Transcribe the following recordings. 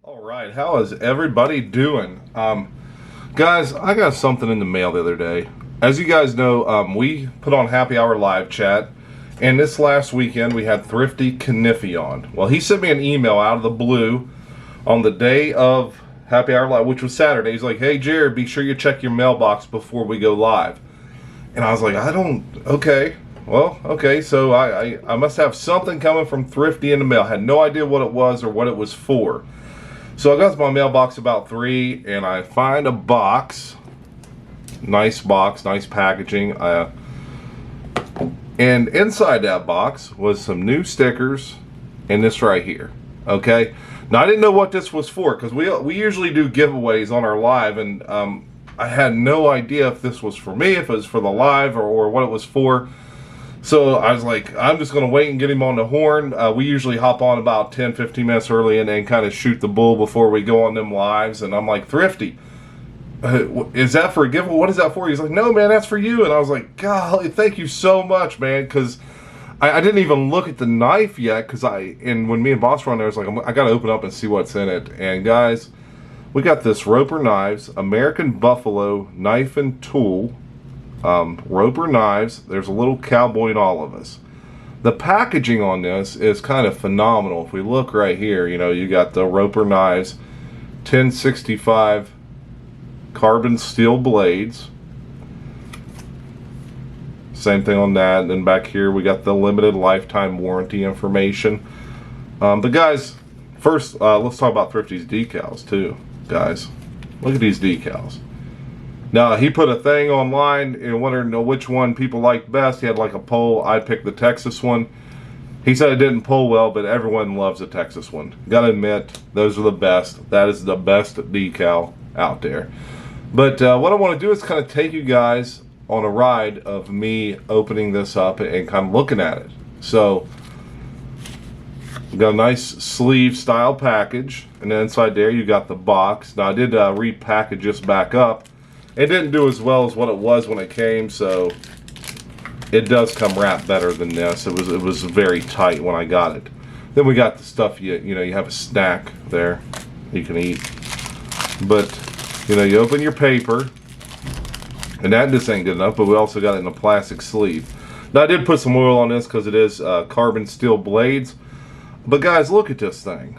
All right, how is everybody doing? Guys, I got something in the mail the other day. As you guys know, we put on Happy Hour live chat, and this last weekend we had Thrifty Kniffy on. Well, he sent me an email out of the blue on the day of Happy Hour live, which was Saturday. He's like, "Hey, Jared, be sure you check your mailbox before we go live." And I was like, okay. Well, okay, so I must have something coming from Thrifty in the mail. I had no idea what it was or what it was for. So I got to my mailbox about 3, and I find a box, nice packaging, and inside that box was some new stickers and this right here. Okay, now I didn't know what this was for because we usually do giveaways on our live, and I had no idea if this was for me, if it was for the live, or what it was for. So I was like, I'm just going to wait and get him on the horn. We usually hop on about 10-15 minutes early and kind of shoot the bull before we go on them lives. And I'm like, Thrifty, is that for a giveaway? What is that for? He's like, no, man, that's for you. And I was like, golly, thank you so much, man. Because I didn't even look at the knife yet. And when me and Boss were on there, I was like, I got to open up and see what's in it. And guys, we got this Roper Knives, American Buffalo Knife and Tool. Roper knives. There's a little cowboy in all of us. The packaging on this is kind of phenomenal. If we look right here, you got the Roper knives, 1065 carbon steel blades. Same thing on that. And then back here we got the limited lifetime warranty information. But guys, first let's talk about Thrifty's decals too. Guys, look at these decals. Now, he put a thing online and wanted to know which one people liked best. He had like a poll. I picked the Texas one. He said it didn't poll well, but everyone loves the Texas one. Gotta admit, those are the best. That is the best decal out there. But what I want to do is kind of take you guys on a ride of me opening this up and kind of looking at it. So, we got a nice sleeve style package. And then inside there you got the box. Now, I did repackage this back up. It didn't do as well as what it was when it came, so it does come wrapped better than this. It was very tight when I got it. Then we got the stuff you have a snack there you can eat. But you open your paper, and that just ain't good enough. But we also got it in a plastic sleeve. Now I did put some oil on this because it is carbon steel blades. But guys, look at this thing.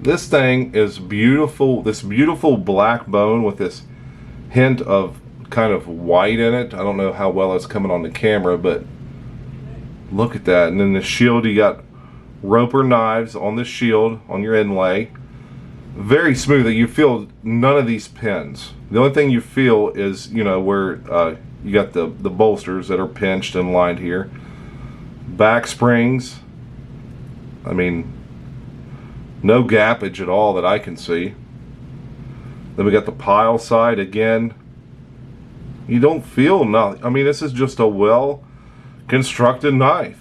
This thing is beautiful. This beautiful black bone with this hint of kind of white in it. I don't know how well it's coming on the camera, but look at that. And then the shield, you got Roper knives on the shield on your inlay. Very smooth. You feel none of these pins. The only thing you feel is where you got the bolsters that are pinched and lined here. Back springs. I mean, no gappage at all that I can see. Then we got the pile side again. You don't feel nothing. I mean, this is just a well constructed knife.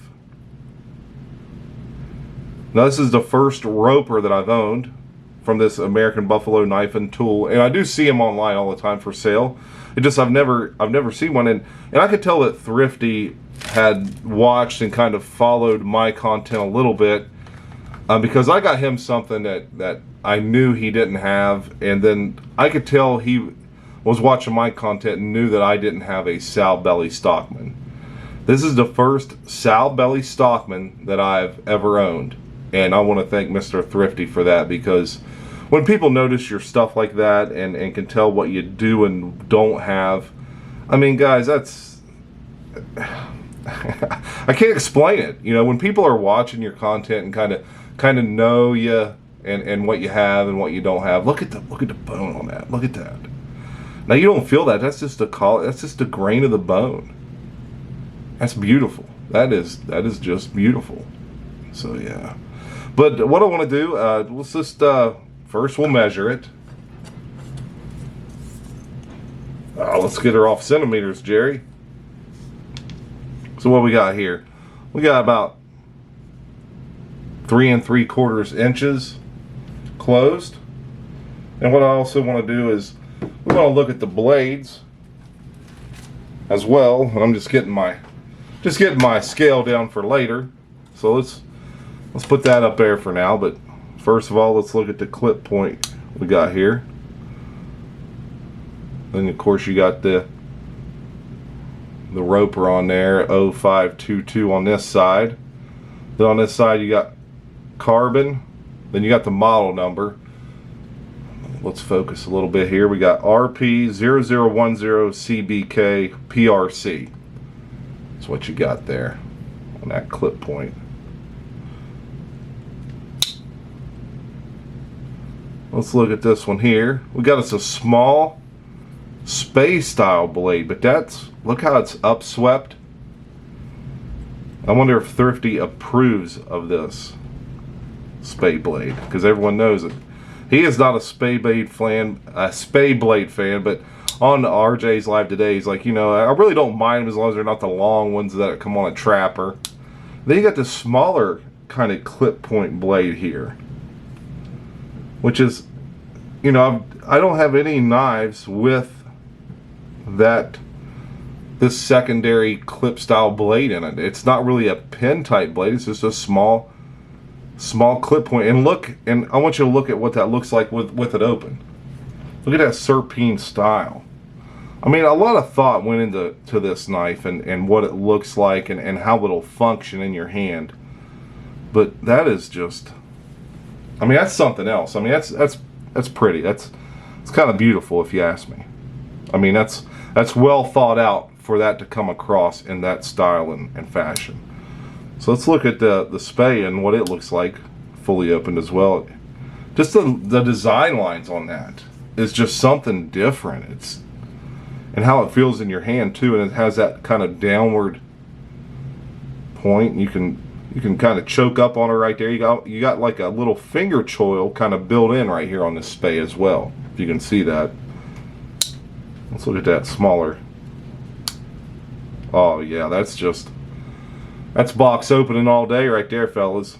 Now, this is the first Roper that I've owned from this American Buffalo Knife and Tool, and I do see them online all the time for sale. It just I've never seen one, and I could tell that Thrifty had watched and kind of followed my content a little bit, because I got him something that I knew he didn't have, and then I could tell he was watching my content and knew that I didn't have a Sowbelly Stockman. This is the first Sowbelly Stockman that I've ever owned, and I want to thank Mr. Thrifty for that, because when people notice your stuff like that and can tell what you do and don't have, I mean, guys, that's I can't explain it. When people are watching your content and kind of know you and what you have and what you don't have. Look at the bone on that. Look at that. Now you don't feel that. That's just the grain of the bone. That's beautiful. That is just beautiful. So yeah. But what I want to do, let's just first we'll measure it. Let's get her off centimeters, Jerry. So what we got here? We got about 3 3/4 inches closed. And what I also want to do is we want to look at the blades as well. And I'm just getting my scale down for later. So let's put that up there for now. But First of all, let's look at the clip point we got here. Then of course you got the roper on there, 0522 on this side. Then on this side you got carbon. Then you got the model number. Let's focus a little bit here. We got RP0010CBK PRC. That's what you got there on that clip point. Let's look at this one here. We got us a small Spay style blade, but that's, look how it's upswept. I wonder if Thrifty approves of this Spay blade, because everyone knows it. He is not a Spay blade fan, but on RJ's Live today, he's like, you know, I really don't mind them as long as they're not the long ones that come on a trapper. Then you got this smaller kind of clip point blade here, which is, you know, I don't have any knives with this secondary clip style blade in it. It's not really a pen type blade, it's just a small clip point. And look, and I want you to look at what that looks like with it open. Look at that serpentine style. I mean, a lot of thought went into this knife and what it looks like and how it'll function in your hand. But that is just, I mean, that's something else. I mean, that's pretty. It's kind of beautiful if you ask me. I mean, that's well thought out for that to come across in that style and fashion. So let's look at the Spay and what it looks like fully opened as well. Just the design lines on that is just something different. And how it feels in your hand too, and it has that kind of downward point. You can kind of choke up on it right there. You got like a little finger choil kind of built in right here on this Spay as well, if you can see that. Let's look at that smaller. Oh yeah, that's box opening all day right there, fellas.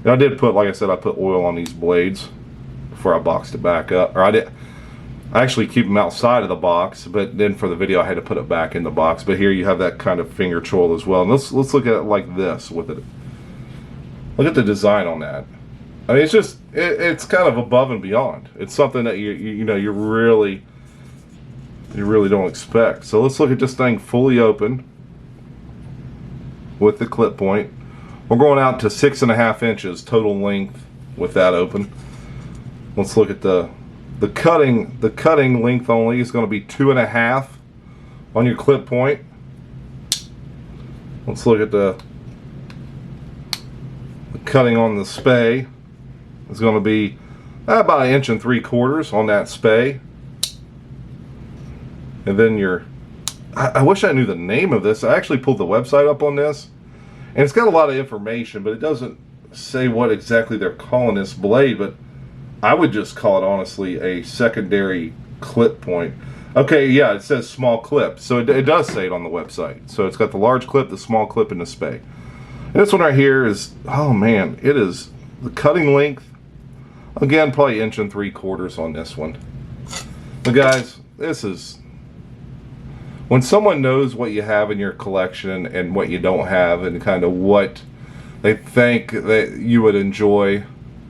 And I did put, like I said, I put oil on these blades before I boxed it back up. Or I actually keep them outside of the box, but then for the video I had to put it back in the box. But here you have that kind of finger choil as well. And let's look at it like this with it. Look at the design on that. I mean, it's just it's kind of above and beyond. It's something that you know you really don't expect. So let's look at this thing fully open with the clip point. We're going out to 6.5 inches total length with that open. Let's look at the cutting length only is going to be 2.5 on your clip point. Let's look at the cutting on the Spay. It's going to be about 1.75 inches on that Spay. And then I wish I knew the name of this. I actually pulled the website up on this, and it's got a lot of information, but it doesn't say what exactly they're calling this blade. But I would just call it honestly a secondary clip point. Okay, yeah, it says small clip, so it does say it on the website. So it's got the large clip, the small clip, and the Spay. And this one right here is, oh man, it is the cutting length. Again, probably 1.75 inches on this one. But guys, this is, when someone knows what you have in your collection and what you don't have and kind of what they think that you would enjoy,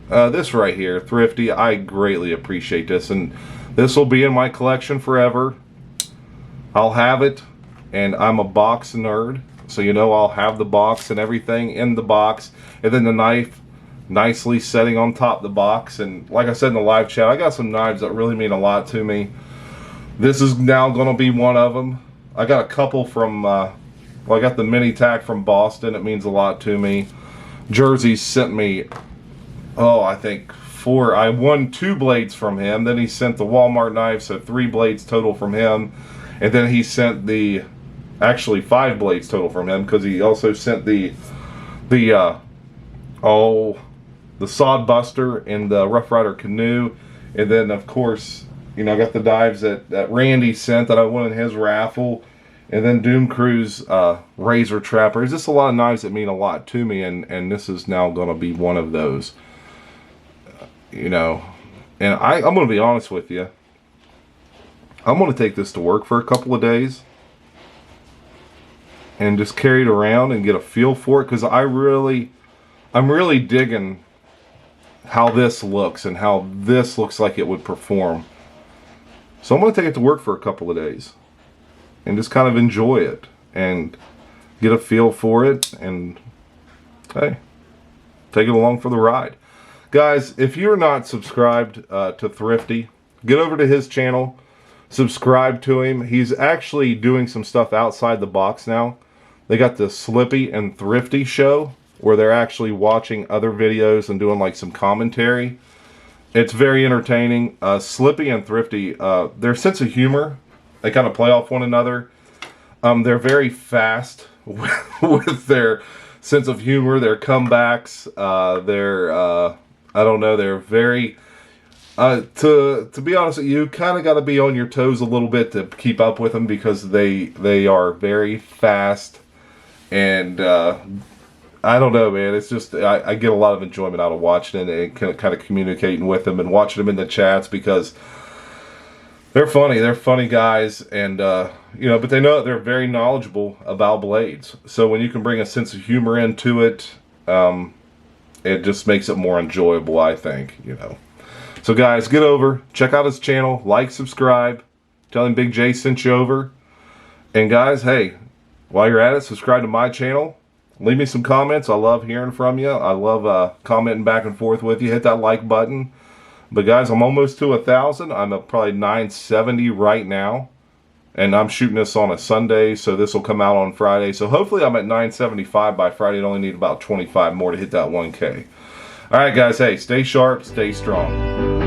this right here, Thrifty, I greatly appreciate this, and this will be in my collection forever. I'll have it, and I'm a box nerd, so you know I'll have the box and everything in the box, and then the knife nicely setting on top of the box. And like I said in the live chat, I got some knives that really mean a lot to me. This is now going to be one of them. I got a couple from, well, I got the mini tack from Boston. It means a lot to me. Jersey sent me, oh, I think 4. I won 2 blades from him. Then he sent the Walmart knife, so 3 blades total from him. And then he sent actually 5 blades total from him, because he also sent the Sod Buster and the Rough Rider Canoe. And then of course, you know, I got the dives that Randy sent that I won in his raffle. And then Doom Cruise Razor Trapper. There's just a lot of knives that mean a lot to me, and this is now going to be one of those. You know, and I'm going to be honest with you. I'm going to take this to work for a couple of days and just carry it around and get a feel for it, because I really I'm really digging how this looks and how this looks like it would perform. So I'm going to take it to work for a couple of days and just kind of enjoy it and get a feel for it, and hey, take it along for the ride. Guys, if you're not subscribed to Thrifty, get over to his channel, subscribe to him. He's actually doing some stuff outside the box now. They got the Slippy and Thrifty show where they're actually watching other videos and doing like some commentary. It's very entertaining. Slippy and Thrifty, their sense of humor, they kind of play off one another. They're very fast with their sense of humor, their comebacks. I don't know, they're very... to be honest with you, kind of got to be on your toes a little bit to keep up with them, because they are very fast, and I don't know, man. It's just I get a lot of enjoyment out of watching it and kind of communicating with them and watching them in the chats, because they're funny. They're funny guys, and you know, but they know they're very knowledgeable about blades. So when you can bring a sense of humor into it, it just makes it more enjoyable, I think. You know. So guys, get over, check out his channel, like, subscribe, tell him Big J sent you over. And guys, hey, while you're at it, subscribe to my channel. Leave me some comments. I love hearing from you. I love commenting back and forth with you. Hit that like button. But guys, I'm almost to 1,000. I'm at probably 970 right now. And I'm shooting this on a Sunday, so this will come out on Friday. So hopefully I'm at 975 by Friday. I only need about 25 more to hit that 1K. Alright guys, hey, stay sharp, stay strong.